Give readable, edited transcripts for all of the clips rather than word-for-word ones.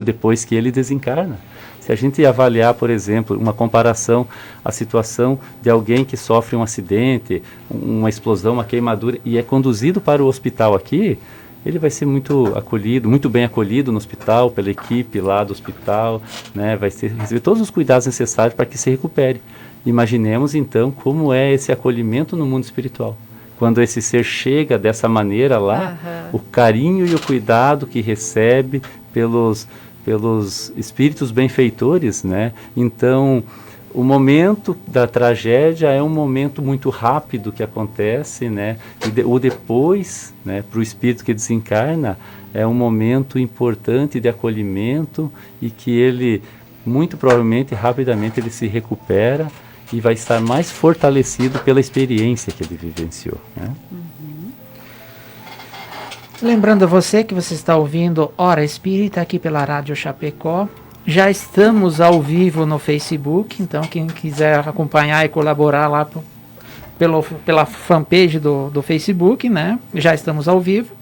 depois que ele desencarna. Se a gente avaliar, por exemplo, uma comparação, a situação de alguém que sofre um acidente, uma explosão, uma queimadura, e é conduzido para o hospital aqui, ele vai ser muito acolhido, muito bem acolhido no hospital, pela equipe lá do hospital, né? Vai receber todos os cuidados necessários para que se recupere. Imaginemos, então, como é esse acolhimento no mundo espiritual. Quando esse ser chega dessa maneira lá, o carinho e o cuidado que recebe pelos espíritos benfeitores, né? Então, o momento da tragédia é um momento muito rápido que acontece, né? O depois, né, para o espírito que desencarna, é um momento importante de acolhimento e que ele, muito provavelmente, rapidamente, ele se recupera e vai estar mais fortalecido pela experiência que ele vivenciou, né? Lembrando a você que você está ouvindo Hora Espírita aqui pela Rádio Chapecó. Já estamos ao vivo no Facebook, então quem quiser acompanhar e colaborar lá pela fanpage do Facebook, né? Já estamos ao vivo.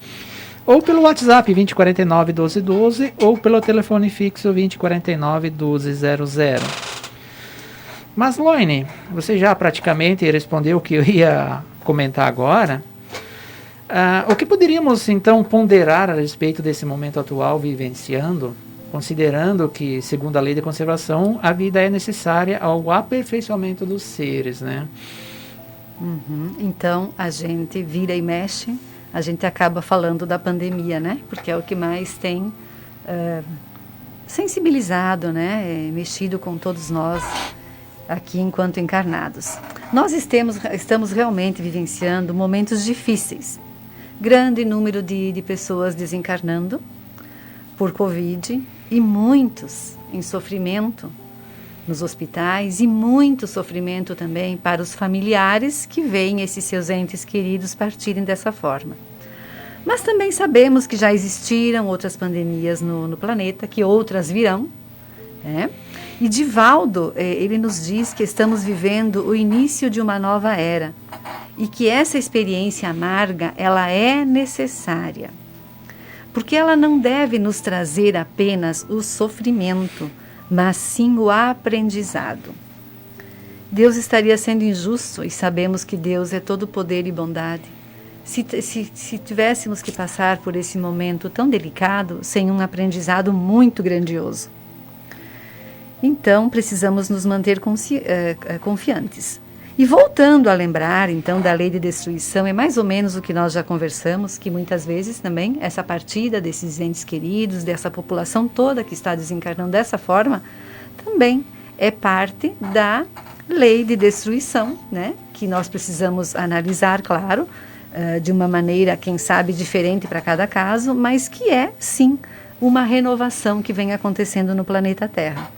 Ou pelo WhatsApp 2049-1212 ou pelo telefone fixo 2049-1200. Mas, Loine, você já praticamente respondeu o que eu ia comentar agora. O que poderíamos, então, ponderar a respeito desse momento atual vivenciando, considerando que, segundo a lei de conservação, a vida é necessária ao aperfeiçoamento dos seres, né? Então, a gente vira e mexe, a gente acaba falando da pandemia, né? Porque é o que mais tem sensibilizado, né? Mexido com todos nós aqui enquanto encarnados. Nós estamos realmente vivenciando momentos difíceis. Grande número de pessoas desencarnando por Covid e muitos em sofrimento nos hospitais e muito sofrimento também para os familiares que veem esses seus entes queridos partirem dessa forma. Mas também sabemos que já existiram outras pandemias no planeta, que outras virão, né? E Divaldo, ele nos diz que estamos vivendo o início de uma nova era e que essa experiência amarga, ela é necessária, porque ela não deve nos trazer apenas o sofrimento, mas sim o aprendizado. Deus estaria sendo injusto e sabemos que Deus é todo poder e bondade. Se tivéssemos que passar por esse momento tão delicado sem um aprendizado muito grandioso. Então, precisamos nos manter confiantes. E voltando a lembrar, então, da lei de destruição, é mais ou menos o que nós já conversamos, que muitas vezes também essa partida desses entes queridos, dessa população toda que está desencarnando dessa forma, também é parte da lei de destruição, né? Que nós precisamos analisar, claro, de uma maneira, quem sabe, diferente para cada caso, mas que é, sim, uma renovação que vem acontecendo no planeta Terra.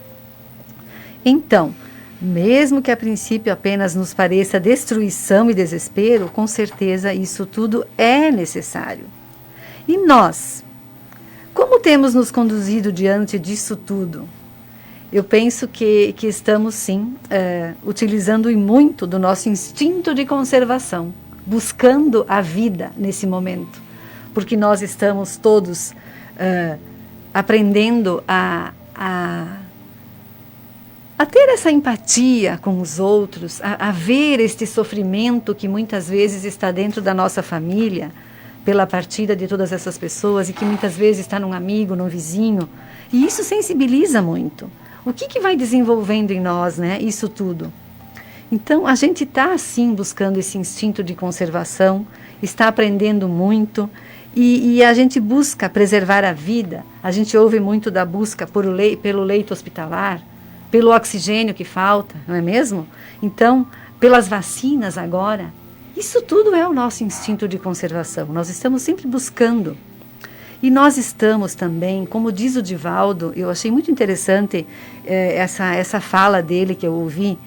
Então, mesmo que a princípio apenas nos pareça destruição e desespero, com certeza isso tudo é necessário. E nós, como temos nos conduzido diante disso tudo? Eu penso que estamos sim utilizando e muito do nosso instinto de conservação, buscando a vida nesse momento, porque nós estamos todos aprendendo a ter essa empatia com os outros, a ver este sofrimento que muitas vezes está dentro da nossa família, pela partida de todas essas pessoas, e que muitas vezes está num amigo, num vizinho, e isso sensibiliza muito. O que vai desenvolvendo em nós, né, isso tudo? Então, a gente está, sim, buscando esse instinto de conservação, está aprendendo muito, e a gente busca preservar a vida. A gente ouve muito da busca pelo leito hospitalar, pelo oxigênio que falta, não é mesmo? Então, pelas vacinas agora, isso tudo é o nosso instinto de conservação. Nós estamos sempre buscando. E nós estamos também, como diz o Divaldo, eu achei muito interessante essa fala dele que eu ouvi,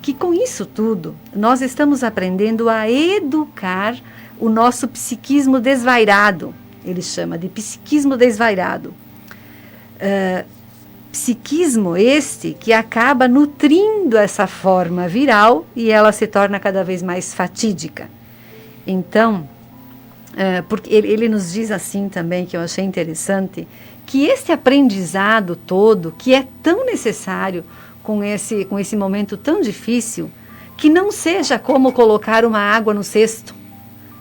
que com isso tudo, nós estamos aprendendo a educar o nosso psiquismo desvairado. Ele chama de psiquismo desvairado. Psiquismo este que acaba nutrindo essa forma viral e ela se torna cada vez mais fatídica. Então, porque ele nos diz assim também, que eu achei interessante, que esse aprendizado todo, que é tão necessário com esse momento tão difícil, que não seja como colocar uma água no cesto,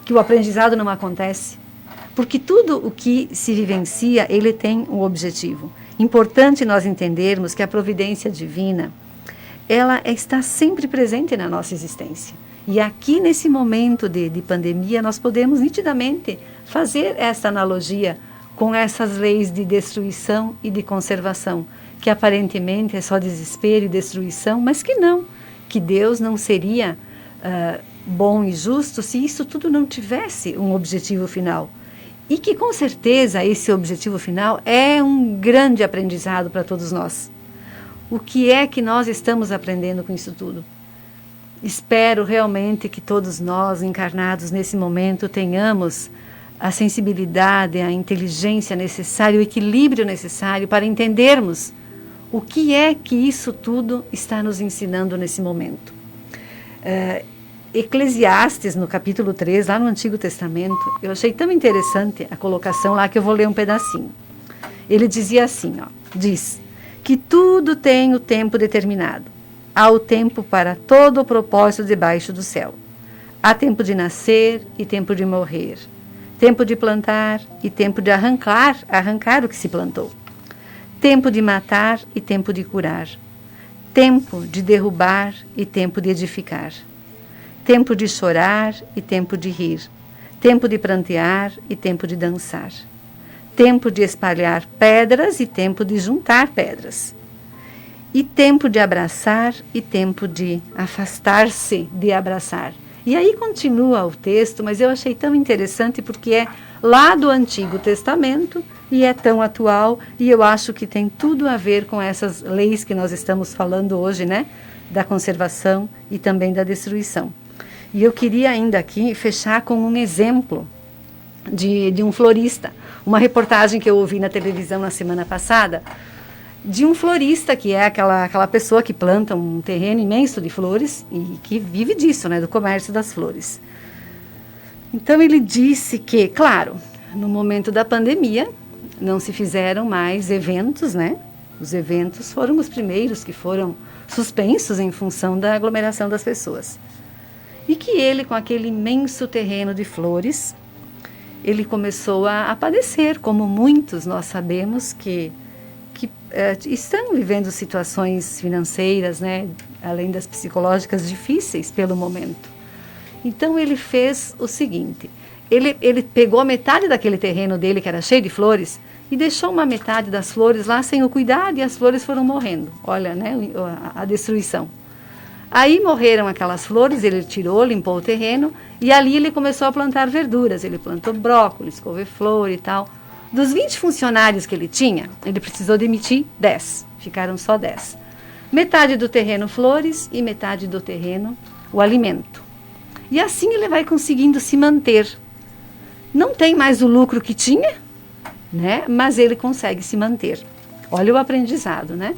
que o aprendizado não acontece. Porque tudo o que se vivencia, ele tem um objetivo. Importante nós entendermos que a providência divina, ela está sempre presente na nossa existência. E aqui, nesse momento de pandemia, nós podemos nitidamente fazer essa analogia com essas leis de destruição e de conservação, que aparentemente é só desespero e destruição, mas que não, que Deus não seria bom e justo se isso tudo não tivesse um objetivo final. E que, com certeza, esse objetivo final é um grande aprendizado para todos nós. O que é que nós estamos aprendendo com isso tudo? Espero realmente que todos nós, encarnados nesse momento, tenhamos a sensibilidade, a inteligência necessária, o equilíbrio necessário para entendermos o que é que isso tudo está nos ensinando nesse momento. Eclesiastes, no capítulo 3, lá no Antigo Testamento, eu achei tão interessante a colocação lá que eu vou ler um pedacinho. Ele dizia assim, diz que tudo tem o tempo determinado. Há o tempo para todo o propósito debaixo do céu. Há tempo de nascer e tempo de morrer. Tempo de plantar e tempo de arrancar o que se plantou. Tempo de matar e tempo de curar. Tempo de derrubar e tempo de edificar. Tempo de chorar e tempo de rir. Tempo de prantear e tempo de dançar. Tempo de espalhar pedras e tempo de juntar pedras. E tempo de abraçar e tempo de afastar-se de abraçar. E aí continua o texto, mas eu achei tão interessante porque é lá do Antigo Testamento e é tão atual, e eu acho que tem tudo a ver com essas leis que nós estamos falando hoje, né? Da conservação e também da destruição. E eu queria ainda aqui fechar com um exemplo de um florista. Uma reportagem que eu ouvi na televisão na semana passada, de um florista, que é aquela pessoa que planta um terreno imenso de flores e que vive disso, né, do comércio das flores. Então ele disse que, claro, no momento da pandemia, não se fizeram mais eventos, né? Os eventos foram os primeiros que foram suspensos em função da aglomeração das pessoas. E que ele, com aquele imenso terreno de flores, ele começou a padecer, como muitos nós sabemos que estão vivendo situações financeiras, né, além das psicológicas, difíceis pelo momento. Então ele fez o seguinte, ele pegou metade daquele terreno dele, que era cheio de flores, e deixou uma metade das flores lá sem o cuidado, e as flores foram morrendo. Olha, né, a destruição. Aí morreram aquelas flores, ele tirou, limpou o terreno, e ali ele começou a plantar verduras. Ele plantou brócolis, couve-flor e tal. Dos 20 funcionários que ele tinha, ele precisou demitir 10. Ficaram só 10. Metade do terreno flores e metade do terreno o alimento. E assim ele vai conseguindo se manter. Não tem mais o lucro que tinha, né? Mas ele consegue se manter. Olha o aprendizado, né?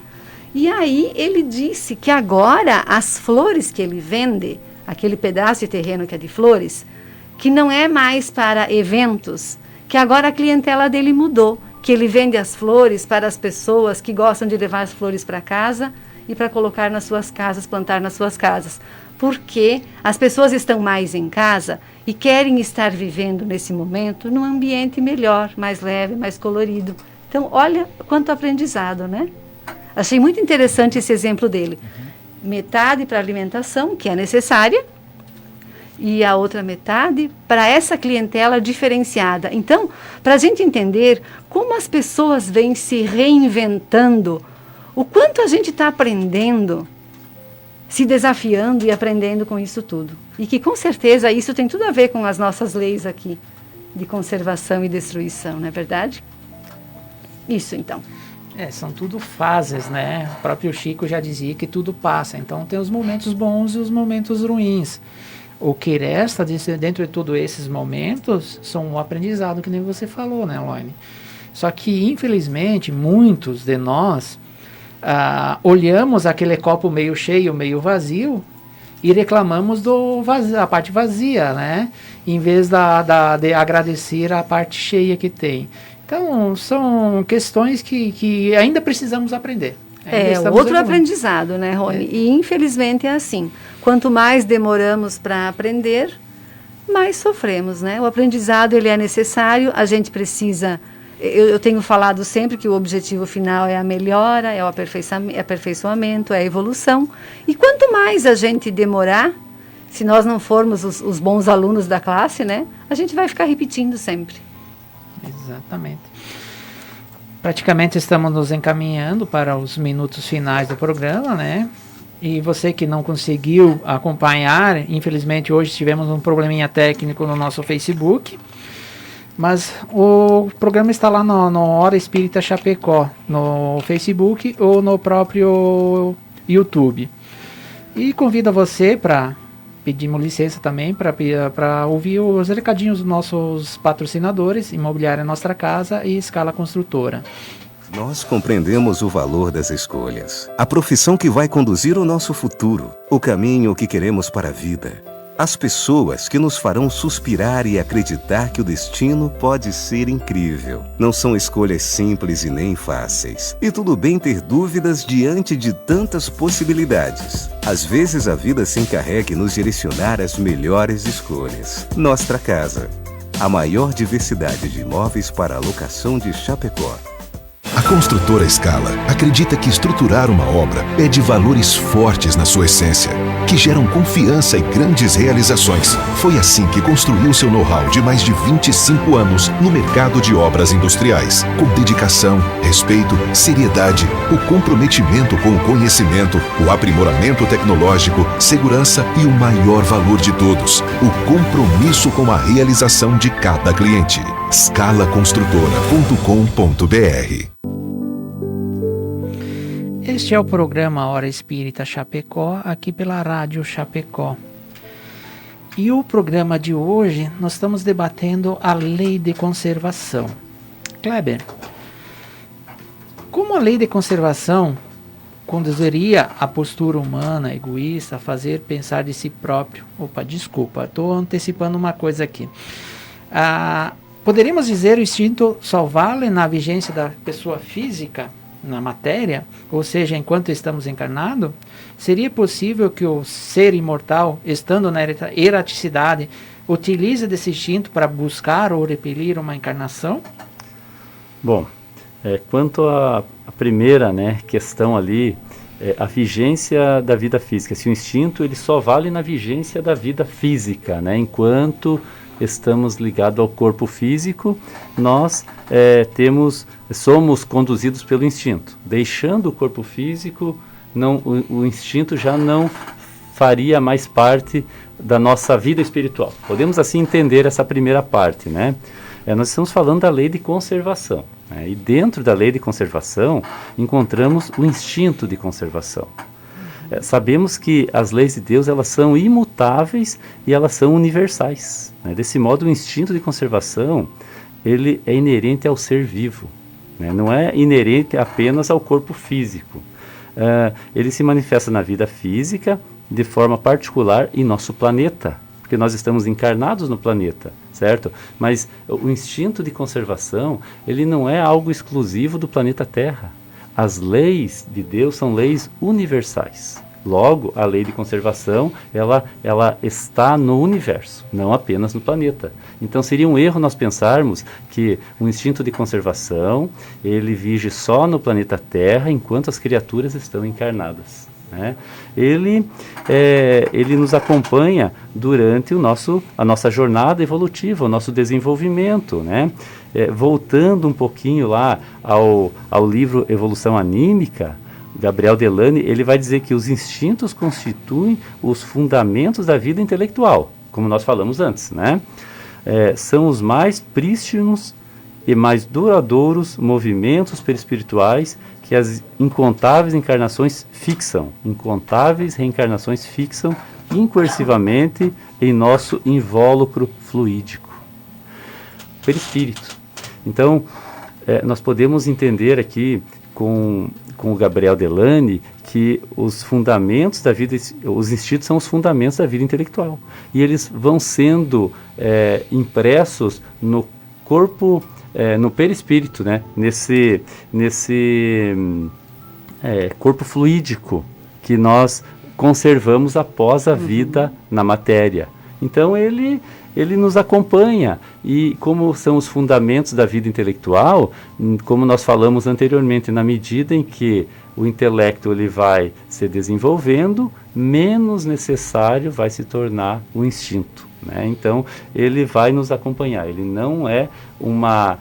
E aí ele disse que agora as flores que ele vende, aquele pedaço de terreno que é de flores, que não é mais para eventos, que agora a clientela dele mudou, que ele vende as flores para as pessoas que gostam de levar as flores para casa e para colocar nas suas casas, plantar nas suas casas. Porque as pessoas estão mais em casa e querem estar vivendo nesse momento num ambiente melhor, mais leve, mais colorido. Então, olha quanto aprendizado, né? Achei muito interessante esse exemplo dele. Metade para alimentação, que é necessária, e a outra metade para essa clientela diferenciada. Então, para a gente entender como as pessoas vêm se reinventando, o quanto a gente está aprendendo, se desafiando e aprendendo com isso tudo. E que, com certeza, isso tem tudo a ver com as nossas leis aqui de conservação e destruição, não é verdade? Isso, então. São tudo fases, né? O próprio Chico já dizia que tudo passa. Então, tem os momentos bons e os momentos ruins. O que resta dentro de todos esses momentos são um aprendizado, que nem você falou, né, Elaine? Só que, infelizmente, muitos de nós olhamos aquele copo meio cheio, meio vazio, e reclamamos a parte vazia, né? Em vez de agradecer a parte cheia que tem. Então, são questões que ainda precisamos aprender. Outro aprendizado, né, Rony? E infelizmente é assim. Quanto mais demoramos para aprender, mais sofremos, né? O aprendizado, ele é necessário, a gente precisa... Eu tenho falado sempre que o objetivo final é a melhora, é o aperfeiçoamento, é a evolução. E quanto mais a gente demorar, se nós não formos os bons alunos da classe, né? A gente vai ficar repetindo sempre. Exatamente. Praticamente estamos nos encaminhando para os minutos finais do programa, né? E você que não conseguiu acompanhar, infelizmente hoje tivemos um probleminha técnico no nosso Facebook, mas o programa está lá no Hora Espírita Chapecó, no Facebook ou no próprio YouTube. E convido você para... Pedimos licença também para ouvir os recadinhos dos nossos patrocinadores, Imobiliária Nossa Casa e Escala Construtora. Nós compreendemos o valor das escolhas, a profissão que vai conduzir o nosso futuro, o caminho que queremos para a vida, as pessoas que nos farão suspirar e acreditar que o destino pode ser incrível. Não são escolhas simples e nem fáceis. E tudo bem ter dúvidas diante de tantas possibilidades. Às vezes a vida se encarrega em nos direcionar às melhores escolhas. Nossa Casa, a maior diversidade de imóveis para alocação de Chapecó. A construtora Scala acredita que estruturar uma obra é de valores fortes na sua essência, que geram confiança e grandes realizações. Foi assim que construiu seu know-how de mais de 25 anos no mercado de obras industriais, com dedicação, respeito, seriedade, o comprometimento com o conhecimento, o aprimoramento tecnológico, segurança e o maior valor de todos, o compromisso com a realização de cada cliente. scalaconstrutora.com.br. Este é o programa Hora Espírita Chapecó, aqui pela Rádio Chapecó. E o programa de hoje, nós estamos debatendo a lei de conservação. Kleber, como a lei de conservação conduziria a postura humana, egoísta, a fazer pensar de si próprio? Opa, desculpa, estou antecipando uma coisa aqui. Poderíamos dizer o instinto só vale na vigência da pessoa física, na matéria, ou seja, enquanto estamos encarnados? Seria possível que o ser imortal, estando na erraticidade, utilize desse instinto para buscar ou repelir uma encarnação? Bom, quanto à primeira, questão ali, a vigência da vida física. Se o instinto ele só vale na vigência da vida física, enquanto estamos ligados ao corpo físico, nós somos conduzidos pelo instinto. Deixando o corpo físico, o instinto já não faria mais parte da nossa vida espiritual. Podemos assim entender essa primeira parte, nós estamos falando da lei de conservação, e dentro da lei de conservação encontramos o instinto de conservação. Sabemos que as leis de Deus elas são imutáveis e elas são universais. Desse modo, o instinto de conservação ele é inerente ao ser vivo, não é inerente apenas ao corpo físico. Ele se manifesta na vida física de forma particular em nosso planeta, porque nós estamos encarnados no planeta, certo? Mas o instinto de conservação ele não é algo exclusivo do planeta Terra. As leis de Deus são leis universais. Logo, a lei de conservação, ela está no universo, não apenas no planeta. Então, seria um erro nós pensarmos que o instinto de conservação, ele vige só no planeta Terra, enquanto as criaturas estão encarnadas. Ele nos acompanha durante a nossa jornada evolutiva, o nosso desenvolvimento, voltando um pouquinho lá ao livro Evolução Anímica, Gabriel Delany, ele vai dizer que os instintos constituem os fundamentos da vida intelectual, como nós falamos antes, são os mais prístinos e mais duradouros movimentos perispirituais que as incontáveis reencarnações fixam incoercivamente em nosso invólucro fluídico. Perispírito. Então, nós podemos entender aqui com o Gabriel Delany que os fundamentos da vida, os instintos são os fundamentos da vida intelectual. E eles vão sendo impressos no corpo, no perispírito, né? Nesse corpo fluídico que nós conservamos após a vida na matéria. Então ele nos acompanha, e como são os fundamentos da vida intelectual, como nós falamos anteriormente, na medida em que o intelecto ele vai se desenvolvendo, menos necessário vai se tornar o instinto, né? Então ele vai nos acompanhar, ele não é uma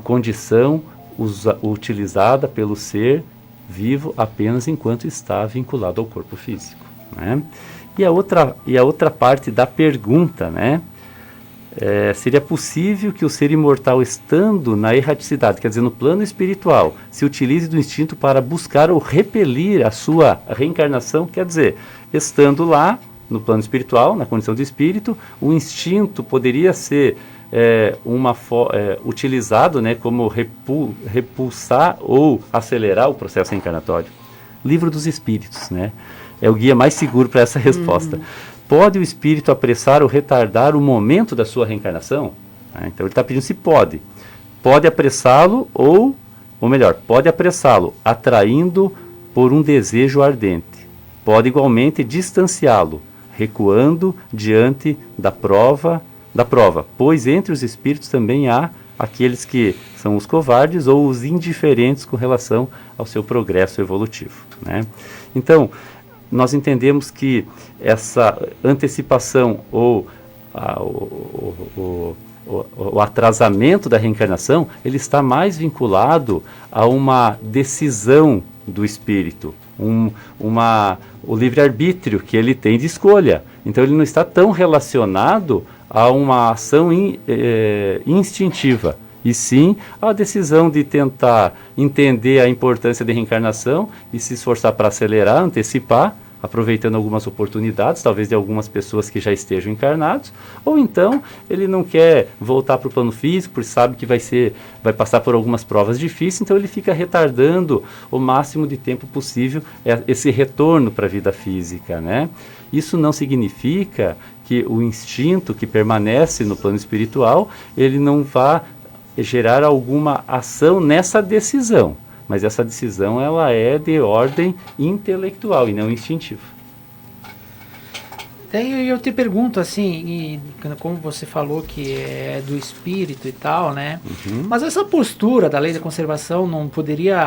condição utilizada pelo ser vivo apenas enquanto está vinculado ao corpo físico, né? E a outra parte da pergunta, né? Seria possível que o ser imortal, estando na erraticidade, quer dizer, no plano espiritual, se utilize do instinto para buscar ou repelir a sua reencarnação? Quer dizer, estando lá, no plano espiritual, na condição de espírito, o instinto poderia ser utilizado, né, como repulsar ou acelerar o processo reencarnatório. Livro dos Espíritos, né? É o guia mais seguro para essa resposta. Pode o espírito apressar ou retardar o momento da sua reencarnação? Então ele está pedindo se pode. Pode apressá-lo ou melhor, pode apressá-lo, atraindo por um desejo ardente. Pode igualmente distanciá-lo, recuando diante da prova, pois entre os espíritos também há aqueles que são os covardes ou os indiferentes com relação ao seu progresso evolutivo, né? Então, nós entendemos que essa antecipação ou o atrasamento da reencarnação, ele está mais vinculado a uma decisão do espírito, o livre-arbítrio que ele tem de escolha. Então ele não está tão relacionado a uma ação instintiva, e sim a decisão de tentar entender a importância da reencarnação e se esforçar para acelerar, antecipar, aproveitando algumas oportunidades, talvez de algumas pessoas que já estejam encarnados, ou então ele não quer voltar para o plano físico, porque sabe que vai passar por algumas provas difíceis, então ele fica retardando o máximo de tempo possível esse retorno para a vida física, né? Isso não significa que o instinto que permanece no plano espiritual, ele não vá gerar alguma ação nessa decisão, mas essa decisão ela é de ordem intelectual e não instintiva. Daí eu te pergunto assim, como você falou que é do espírito e tal, né? Mas essa postura da lei da conservação não poderia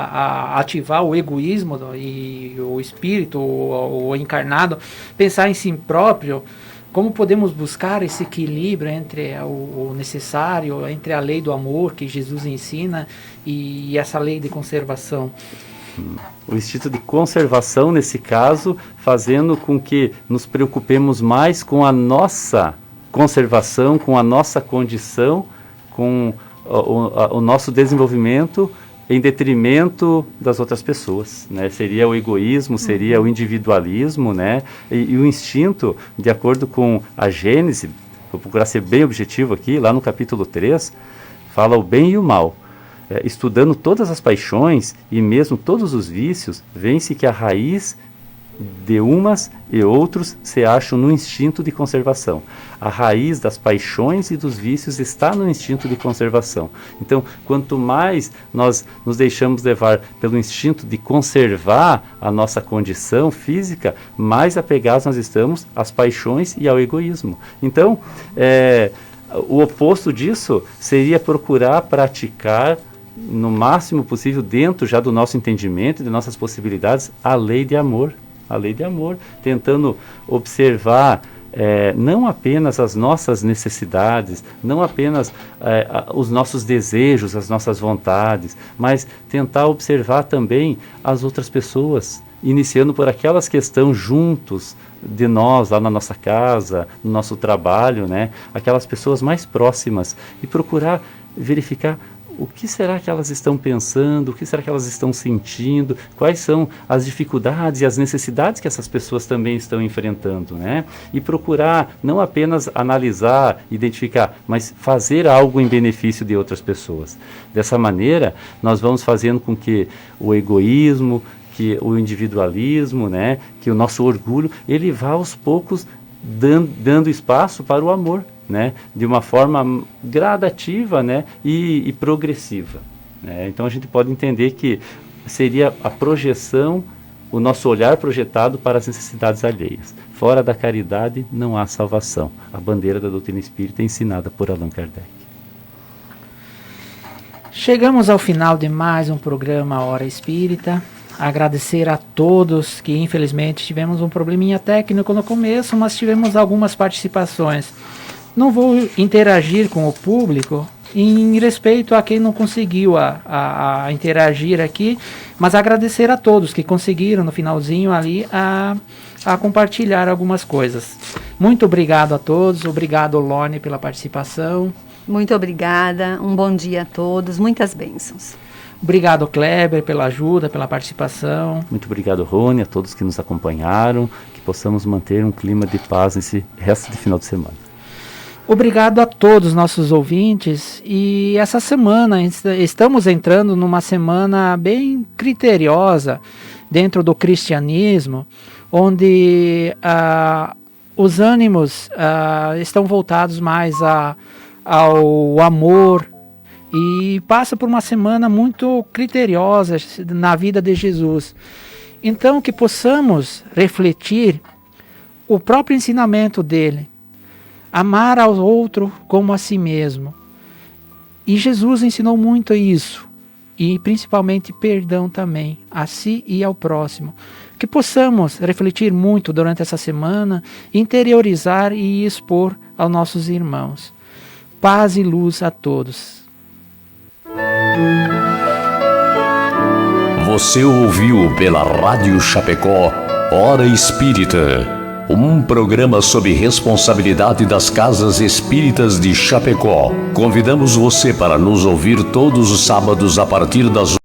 ativar o egoísmo e o espírito, o encarnado, pensar em si próprio? Como podemos buscar esse equilíbrio entre o necessário, entre a lei do amor que Jesus ensina e essa lei de conservação? O instinto de conservação, nesse caso, fazendo com que nos preocupemos mais com a nossa conservação, com a nossa condição, com o nosso desenvolvimento, em detrimento das outras pessoas, né? Seria o egoísmo, seria o individualismo, né? E o instinto, de acordo com a Gênese, vou procurar ser bem objetivo aqui, lá no capítulo 3, fala o bem e o mal. Estudando todas as paixões e mesmo todos os vícios, vê-se que a raiz de umas e outros se acham no instinto de conservação. A raiz das paixões e dos vícios está no instinto de conservação. Então, quanto mais nós nos deixamos levar pelo instinto de conservar a nossa condição física, mais apegados nós estamos às paixões e ao egoísmo. Então, o oposto disso seria procurar praticar no máximo possível, dentro já do nosso entendimento e de nossas possibilidades, a lei de amor. A lei de amor, tentando observar não apenas as nossas necessidades, não apenas os nossos desejos, as nossas vontades, mas tentar observar também as outras pessoas, iniciando por aquelas que estão juntos de nós, lá na nossa casa, no nosso trabalho, né? Aquelas pessoas mais próximas, e procurar verificar o que será que elas estão pensando, o que será que elas estão sentindo, quais são as dificuldades e as necessidades que essas pessoas também estão enfrentando, né? E procurar não apenas analisar, identificar, mas fazer algo em benefício de outras pessoas. Dessa maneira, nós vamos fazendo com que o egoísmo, que o individualismo, né, que o nosso orgulho, ele vá aos poucos dando espaço para o amor, né, de uma forma gradativa, né, e progressiva, né? Então a gente pode entender que seria a projeção, o nosso olhar projetado para as necessidades alheias. Fora da caridade não há salvação. A bandeira da doutrina espírita é ensinada por Allan Kardec. Chegamos ao final de mais um programa Hora Espírita. Agradecer a todos que infelizmente tivemos um probleminha técnico no começo, mas tivemos algumas participações. Não vou interagir com o público em respeito a quem não conseguiu a interagir aqui, mas agradecer a todos que conseguiram no finalzinho ali a compartilhar algumas coisas. Muito obrigado a todos, obrigado Lone pela participação. Muito obrigada, um bom dia a todos, muitas bênçãos. Obrigado, Kleber, pela ajuda, pela participação. Muito obrigado, Rony, a todos que nos acompanharam, que possamos manter um clima de paz nesse resto de final de semana. Obrigado a todos os nossos ouvintes. E essa semana, estamos entrando numa semana bem criteriosa dentro do cristianismo, onde os ânimos estão voltados mais ao amor, e passa por uma semana muito criteriosa na vida de Jesus. Então que possamos refletir o próprio ensinamento dele, amar ao outro como a si mesmo. E Jesus ensinou muito isso, e principalmente perdão também, a si e ao próximo. Que possamos refletir muito durante essa semana, interiorizar e expor aos nossos irmãos. Paz e luz a todos. Você ouviu pela Rádio Chapecó Hora Espírita, um programa sob responsabilidade das Casas Espíritas de Chapecó. Convidamos você para nos ouvir todos os sábados a partir das